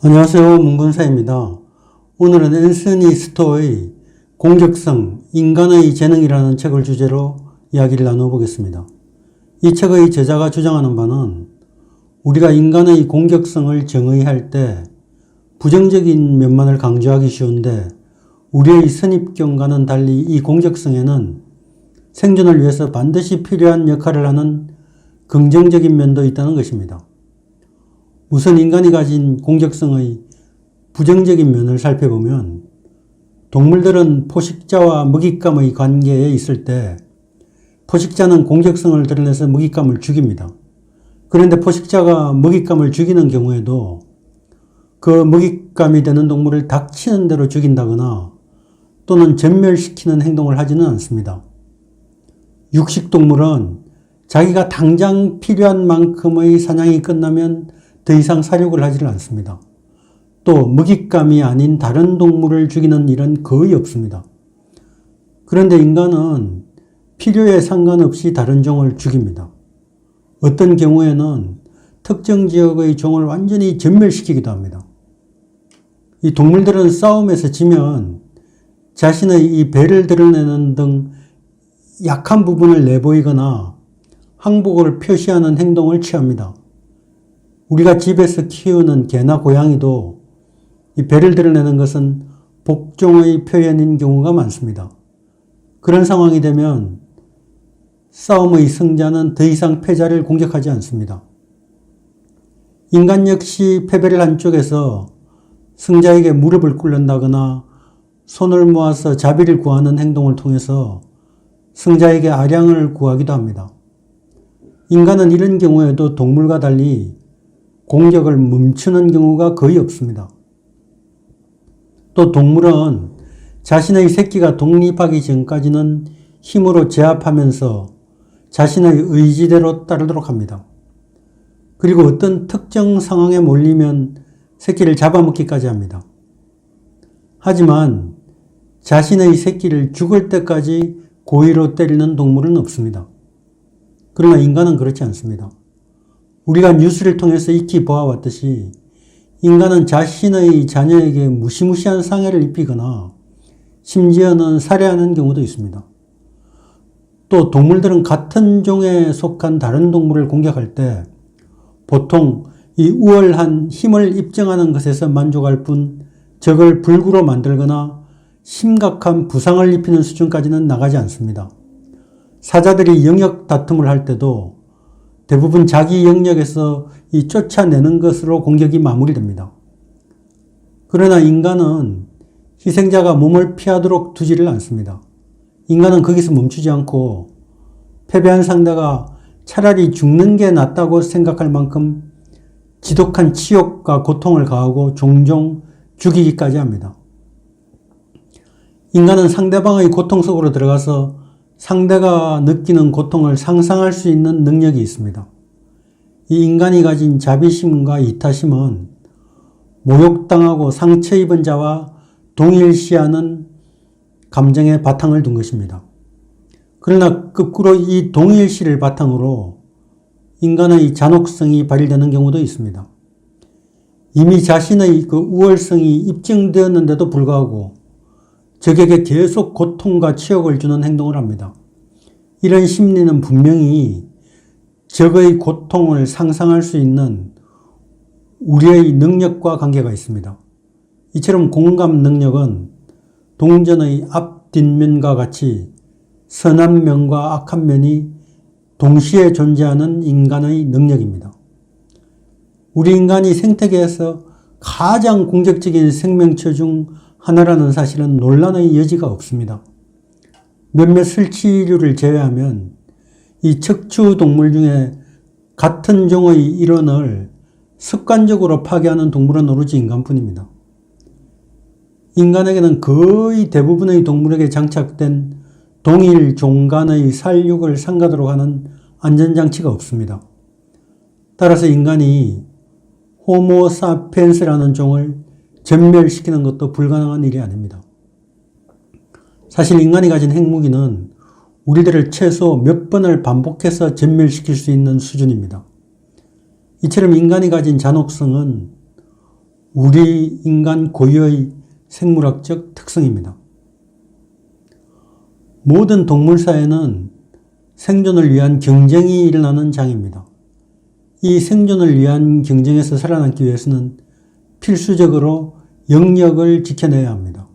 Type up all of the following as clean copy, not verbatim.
안녕하세요. 문근사입니다. 오늘은 앤서니 스토어의 공격성, 인간의 재능이라는 책을 주제로 이야기를 나눠보겠습니다. 이 책의 저자가 주장하는 바는 우리가 인간의 공격성을 정의할 때 부정적인 면만을 강조하기 쉬운데 우리의 선입견과는 달리 이 공격성에는 생존을 위해서 반드시 필요한 역할을 하는 긍정적인 면도 있다는 것입니다. 우선 인간이 가진 공격성의 부정적인 면을 살펴보면 동물들은 포식자와 먹잇감의 관계에 있을 때 포식자는 공격성을 드러내서 먹잇감을 죽입니다. 그런데 포식자가 먹잇감을 죽이는 경우에도 그 먹잇감이 되는 동물을 닥치는 대로 죽인다거나 또는 전멸시키는 행동을 하지는 않습니다. 육식동물은 자기가 당장 필요한 만큼의 사냥이 끝나면 더 이상 사육을 하지를 않습니다. 또 먹잇감이 아닌 다른 동물을 죽이는 일은 거의 없습니다. 그런데 인간은 필요에 상관없이 다른 종을 죽입니다. 어떤 경우에는 특정 지역의 종을 완전히 전멸시키기도 합니다. 이 동물들은 싸움에서 지면 자신의 이 배를 드러내는 등 약한 부분을 내보이거나 항복을 표시하는 행동을 취합니다. 우리가 집에서 키우는 개나 고양이도 이 배를 드러내는 것은 복종의 표현인 경우가 많습니다. 그런 상황이 되면 싸움의 승자는 더 이상 패자를 공격하지 않습니다. 인간 역시 패배를 한 쪽에서 승자에게 무릎을 꿇는다거나 손을 모아서 자비를 구하는 행동을 통해서 승자에게 아량을 구하기도 합니다. 인간은 이런 경우에도 동물과 달리 공격을 멈추는 경우가 거의 없습니다. 또 동물은 자신의 새끼가 독립하기 전까지는 힘으로 제압하면서 자신의 의지대로 따르도록 합니다. 그리고 어떤 특정 상황에 몰리면 새끼를 잡아먹기까지 합니다. 하지만 자신의 새끼를 죽을 때까지 고의로 때리는 동물은 없습니다. 그러나 인간은 그렇지 않습니다. 우리가 뉴스를 통해서 익히 보아왔듯이 인간은 자신의 자녀에게 무시무시한 상해를 입히거나 심지어는 살해하는 경우도 있습니다. 또 동물들은 같은 종에 속한 다른 동물을 공격할 때 보통 이 우월한 힘을 입증하는 것에서 만족할 뿐 적을 불구로 만들거나 심각한 부상을 입히는 수준까지는 나가지 않습니다. 사자들이 영역 다툼을 할 때도 대부분 자기 영역에서 이 쫓아내는 것으로 공격이 마무리됩니다. 그러나 인간은 희생자가 몸을 피하도록 두지를 않습니다. 인간은 거기서 멈추지 않고 패배한 상대가 차라리 죽는 게 낫다고 생각할 만큼 지독한 치욕과 고통을 가하고 종종 죽이기까지 합니다. 인간은 상대방의 고통 속으로 들어가서 상대가 느끼는 고통을 상상할 수 있는 능력이 있습니다. 이 인간이 가진 자비심과 이타심은 모욕당하고 상처 입은 자와 동일시하는 감정에 바탕을 둔 것입니다. 그러나 거꾸로 이 동일시를 바탕으로 인간의 잔혹성이 발휘되는 경우도 있습니다. 이미 자신의 그 우월성이 입증되었는데도 불구하고 적에게 계속 고통과 치욕을 주는 행동을 합니다. 이런 심리는 분명히 적의 고통을 상상할 수 있는 우리의 능력과 관계가 있습니다. 이처럼 공감 능력은 동전의 앞, 뒷면과 같이 선한 면과 악한 면이 동시에 존재하는 인간의 능력입니다. 우리 인간이 생태계에서 가장 공격적인 생명체 중 하나라는 사실은 논란의 여지가 없습니다. 몇몇 설치류를 제외하면 이 척추 동물 중에 같은 종의 일원을 습관적으로 파괴하는 동물은 오로지 인간뿐입니다. 인간에게는 거의 대부분의 동물에게 장착된 동일 종 간의 살육을 삼가도록 하는 안전장치가 없습니다. 따라서 인간이 호모 사피엔스라는 종을 전멸시키는 것도 불가능한 일이 아닙니다. 사실 인간이 가진 핵무기는 우리들을 최소 몇 번을 반복해서 전멸시킬 수 있는 수준입니다. 이처럼 인간이 가진 잔혹성은 우리 인간 고유의 생물학적 특성입니다. 모든 동물사회는 생존을 위한 경쟁이 일어나는 장입니다. 이 생존을 위한 경쟁에서 살아남기 위해서는 필수적으로 영역을 지켜내야 합니다.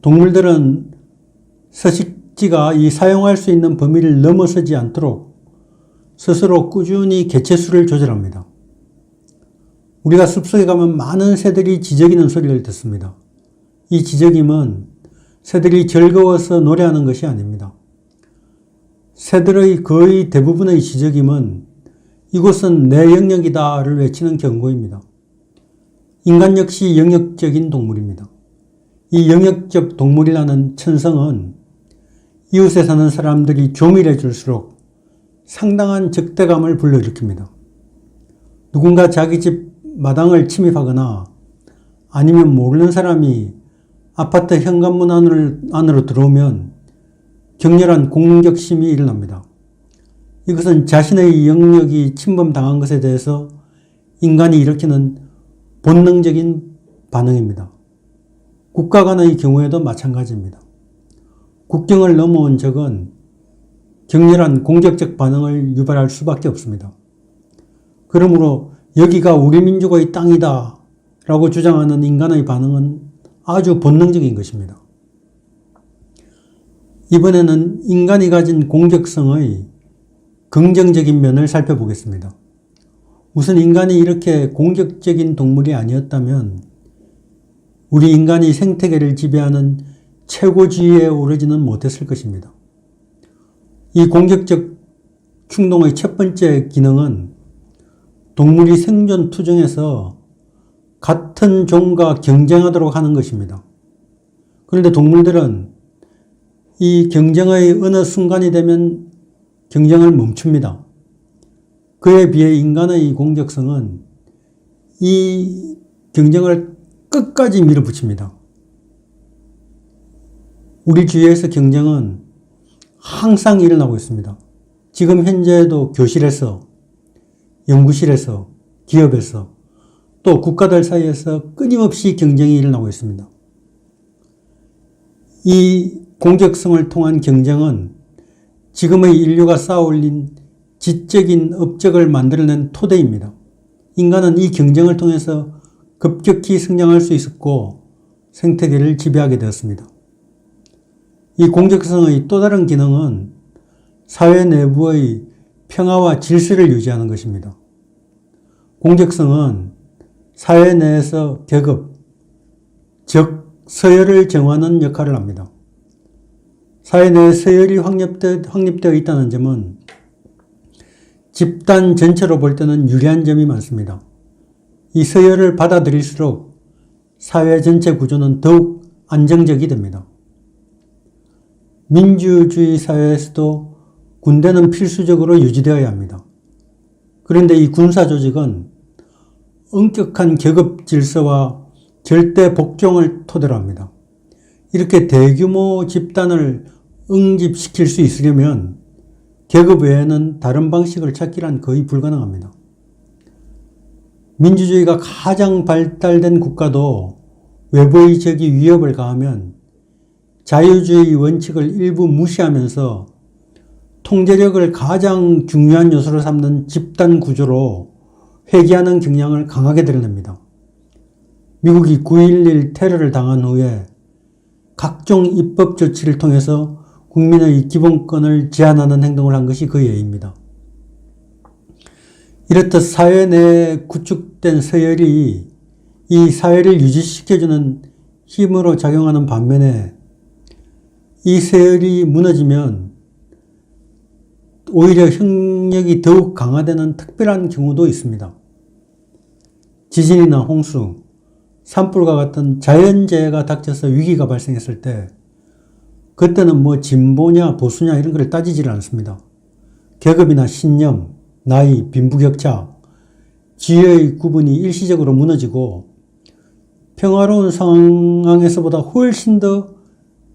동물들은 서식지가 이 사용할 수 있는 범위를 넘어서지 않도록 스스로 꾸준히 개체수를 조절합니다. 우리가 숲속에 가면 많은 새들이 지저귀는 소리를 듣습니다. 이 지저귐은 새들이 즐거워서 노래하는 것이 아닙니다. 새들의 거의 대부분의 지저귐은 이곳은 내 영역이다를 외치는 경고입니다. 인간 역시 영역적인 동물입니다. 이 영역적 동물이라는 천성은 이웃에 사는 사람들이 조밀해질수록 상당한 적대감을 불러일으킵니다. 누군가 자기 집 마당을 침입하거나 아니면 모르는 사람이 아파트 현관문 안으로 들어오면 격렬한 공격심이 일어납니다. 이것은 자신의 영역이 침범당한 것에 대해서 인간이 일으키는 본능적인 반응입니다. 국가 간의 경우에도 마찬가지입니다. 국경을 넘어온 적은 격렬한 공격적 반응을 유발할 수밖에 없습니다. 그러므로 여기가 우리 민족의 땅이다 라고 주장하는 인간의 반응은 아주 본능적인 것입니다. 이번에는 인간이 가진 공격성의 긍정적인 면을 살펴보겠습니다. 우선 인간이 이렇게 공격적인 동물이 아니었다면 우리 인간이 생태계를 지배하는 최고지위에 오르지는 못했을 것입니다. 이 공격적 충동의 첫 번째 기능은 동물이 생존 투쟁에서 같은 종과 경쟁하도록 하는 것입니다. 그런데 동물들은 이 경쟁의 어느 순간이 되면 경쟁을 멈춥니다. 그에 비해 인간의 공격성은 이 경쟁을 끝까지 밀어붙입니다. 우리 주위에서 경쟁은 항상 일어나고 있습니다. 지금 현재도 교실에서, 연구실에서, 기업에서, 또 국가들 사이에서 끊임없이 경쟁이 일어나고 있습니다. 이 공격성을 통한 경쟁은 지금의 인류가 쌓아올린 지적인 업적을 만들어낸 토대입니다. 인간은 이 경쟁을 통해서 급격히 성장할 수 있었고 생태계를 지배하게 되었습니다. 이 공격성의 또 다른 기능은 사회 내부의 평화와 질서를 유지하는 것입니다. 공격성은 사회 내에서 계급, 즉 서열을 정하는 역할을 합니다. 사회 내에 서열이 확립되어 있다는 점은 집단 전체로 볼 때는 유리한 점이 많습니다. 이 서열을 받아들일수록 사회 전체 구조는 더욱 안정적이 됩니다. 민주주의 사회에서도 군대는 필수적으로 유지되어야 합니다. 그런데 이 군사 조직은 엄격한 계급 질서와 절대 복종을 토대로 합니다. 이렇게 대규모 집단을 응집시킬 수 있으려면 계급 외에는 다른 방식을 찾기란 거의 불가능합니다. 민주주의가 가장 발달된 국가도 외부의 적이 위협을 가하면 자유주의 원칙을 일부 무시하면서 통제력을 가장 중요한 요소로 삼는 집단 구조로 회귀하는 경향을 강하게 드러냅니다. 미국이 9.11 테러를 당한 후에 각종 입법 조치를 통해서 국민의 기본권을 제한하는 행동을 한 것이 그 예입니다. 이렇듯 사회 내에 구축된 서열이 이 사회를 유지시켜주는 힘으로 작용하는 반면에 이 서열이 무너지면 오히려 형력이 더욱 강화되는 특별한 경우도 있습니다. 지진이나 홍수, 산불과 같은 자연재해가 닥쳐서 위기가 발생했을 때 그때는 뭐 진보냐 보수냐 이런 걸 따지질 않습니다. 계급이나 신념, 나이, 빈부격차, 지혜의 구분이 일시적으로 무너지고 평화로운 상황에서보다 훨씬 더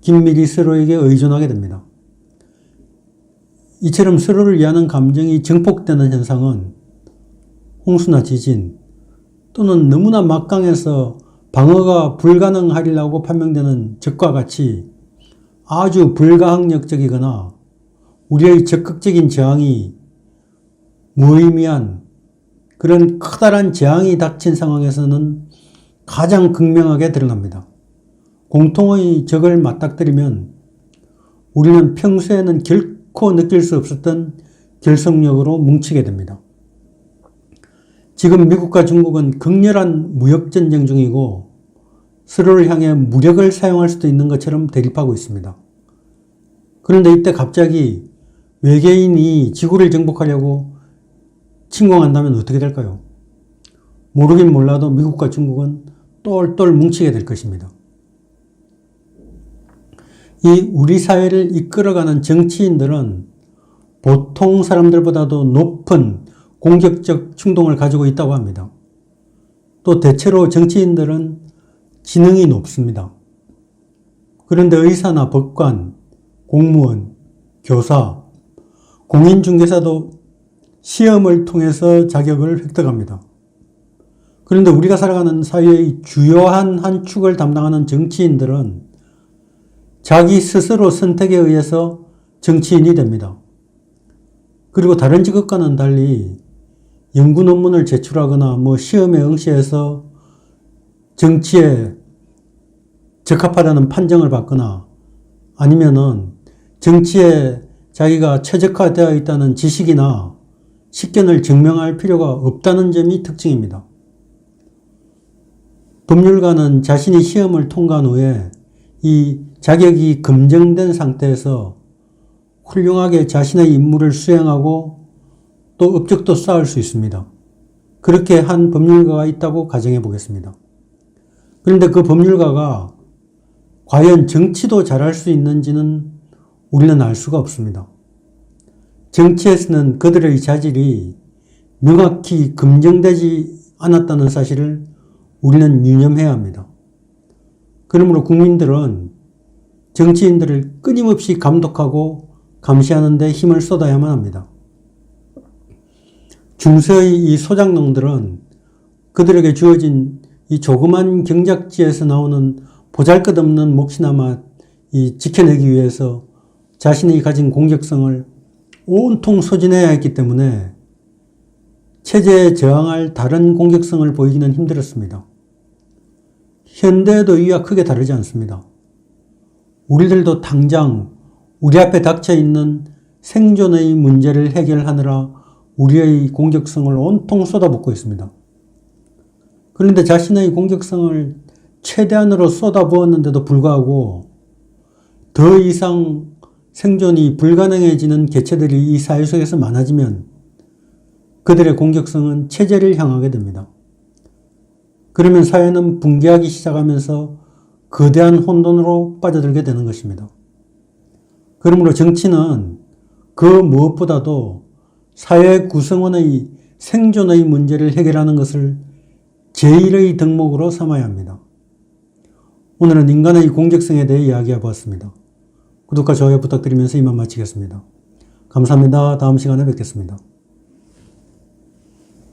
긴밀히 서로에게 의존하게 됩니다. 이처럼 서로를 위하는 감정이 증폭되는 현상은 홍수나 지진, 또는 너무나 막강해서 방어가 불가능하리라고 판명되는 적과 같이 아주 불가항력적이거나 우리의 적극적인 저항이 무의미한 그런 커다란 재앙이 닥친 상황에서는 가장 극명하게 드러납니다. 공통의 적을 맞닥뜨리면 우리는 평소에는 결코 느낄 수 없었던 결속력으로 뭉치게 됩니다. 지금 미국과 중국은 극렬한 무역전쟁 중이고 서로를 향해 무력을 사용할 수도 있는 것처럼 대립하고 있습니다. 그런데 이때 갑자기 외계인이 지구를 정복하려고 침공한다면 어떻게 될까요? 모르긴 몰라도 미국과 중국은 똘똘 뭉치게 될 것입니다. 이 우리 사회를 이끌어가는 정치인들은 보통 사람들보다도 높은 공격적 충동을 가지고 있다고 합니다. 또 대체로 정치인들은 지능이 높습니다. 그런데 의사나 법관, 공무원, 교사, 공인중개사도 시험을 통해서 자격을 획득합니다. 그런데 우리가 살아가는 사회의 주요한 한 축을 담당하는 정치인들은 자기 스스로 선택에 의해서 정치인이 됩니다. 그리고 다른 직업과는 달리 연구 논문을 제출하거나 시험에 응시해서 정치에 적합하다는 판정을 받거나 아니면은 정치에 자기가 최적화되어 있다는 지식이나 식견을 증명할 필요가 없다는 점이 특징입니다. 법률가는 자신이 시험을 통과한 후에 이 자격이 검증된 상태에서 훌륭하게 자신의 임무를 수행하고 또 업적도 쌓을 수 있습니다. 그렇게 한 법률가가 있다고 가정해 보겠습니다. 그런데 그 법률가가 과연 정치도 잘할 수 있는지는 우리는 알 수가 없습니다. 정치에서는 그들의 자질이 명확히 검증되지 않았다는 사실을 우리는 유념해야 합니다. 그러므로 국민들은 정치인들을 끊임없이 감독하고 감시하는 데 힘을 쏟아야만 합니다. 중세의 이 소장농들은 그들에게 주어진 이 조그만 경작지에서 나오는 보잘것없는 몫이나마 지켜내기 위해서 자신이 가진 공격성을 온통 소진해야 했기 때문에 체제에 저항할 다른 공격성을 보이기는 힘들었습니다. 현대에도 이와 크게 다르지 않습니다. 우리들도 당장 우리 앞에 닥쳐 있는 생존의 문제를 해결하느라 우리의 공격성을 온통 쏟아붓고 있습니다. 그런데 자신의 공격성을 최대한으로 쏟아부었는데도 불구하고 더 이상 생존이 불가능해지는 개체들이 이 사회 속에서 많아지면 그들의 공격성은 체제를 향하게 됩니다. 그러면 사회는 붕괴하기 시작하면서 거대한 혼돈으로 빠져들게 되는 것입니다. 그러므로 정치는 그 무엇보다도 사회 구성원의 생존의 문제를 해결하는 것을 제1의 덕목으로 삼아야 합니다. 오늘은 인간의 공격성에 대해 이야기해 보았습니다. 구독과 좋아요 부탁드리면서 이만 마치겠습니다. 감사합니다. 다음 시간에 뵙겠습니다.